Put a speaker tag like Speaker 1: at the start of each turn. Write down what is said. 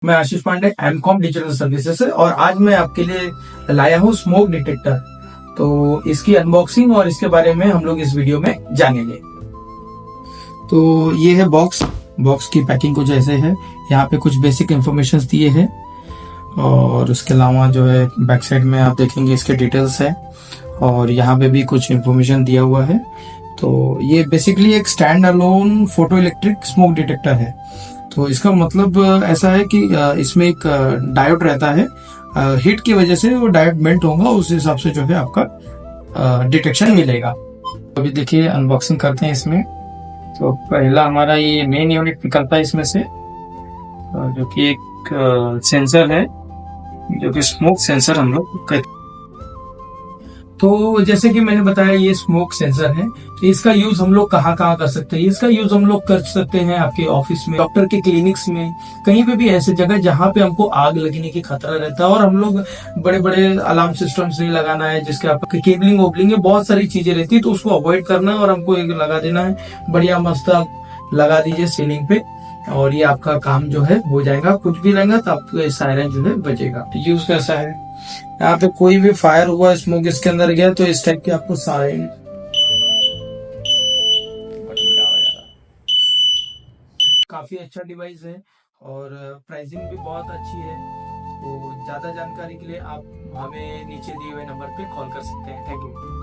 Speaker 1: मैं आशीष Pandey, MCom digital services से, और आज मैं आपके लिए लाया हूँ स्मोक डिटेक्टर। तो इसकी अनबॉक्सिंग और इसके बारे में हम लोग इस वीडियो में जानेंगे। तो ये है बॉक्स। बॉक्स की पैकिंग कुछ ऐसे है। यहाँ पे कुछ बेसिक इंफॉर्मेशन दिए हैं और उसके अलावा जो है बैक साइड में आप देखेंगे इसके डिटेल्स है और यहाँ पे भी कुछ इंफॉर्मेशन दिया हुआ है। तो ये बेसिकली एक stand alone photo electric smoke detector है। तो इसका मतलब ऐसा है कि इसमें एक डायोड रहता है। हीट की वजह से वो डायोड मेल्ट होगा, उस हिसाब से जो है आपका डिटेक्शन मिलेगा। अभी देखिए अनबॉक्सिंग करते हैं इसमें। तो पहला हमारा ये मेन यूनिट निकलता है इसमें से, जो कि एक सेंसर है, जो कि स्मोक सेंसर हम लोग कहते हैं। तो जैसे कि मैंने बताया ये स्मोक सेंसर है। तो इसका यूज हम लोग कहाँ कहाँ कर सकते हैं? इसका यूज हम लोग कर सकते हैं आपके ऑफिस में, डॉक्टर के क्लिनिक्स में, कहीं पे भी ऐसे जगह जहाँ पे हमको आग लगने की खतरा रहता है और हम लोग बड़े बड़े अलार्म सिस्टम्स नहीं लगाना है, जिसके आपके केबलिंग ओबलिंग है, बहुत सारी चीजें रहती है, तो उसको अवॉइड करना है और हमको एक लगा देना है। बढ़िया मस्त आप लगा दीजिए सीलिंग पे और ये आपका काम जो है हो जाएगा। कुछ भी रहेगा तो आपको सायरन जो है बजेगा। यूज कैसा है? यहाँ पे कोई भी फायर हुआ, स्मोक इसके अंदर गया तो इस टाइप के आपको सायरन बटन का आवाज आ रहा है। काफी अच्छा डिवाइस है और प्राइसिंग भी बहुत अच्छी है। तो ज्यादा जानकारी के लिए आप हमें नीचे दिए हुए नंबर पे कॉल कर सकते हैं। Thank you.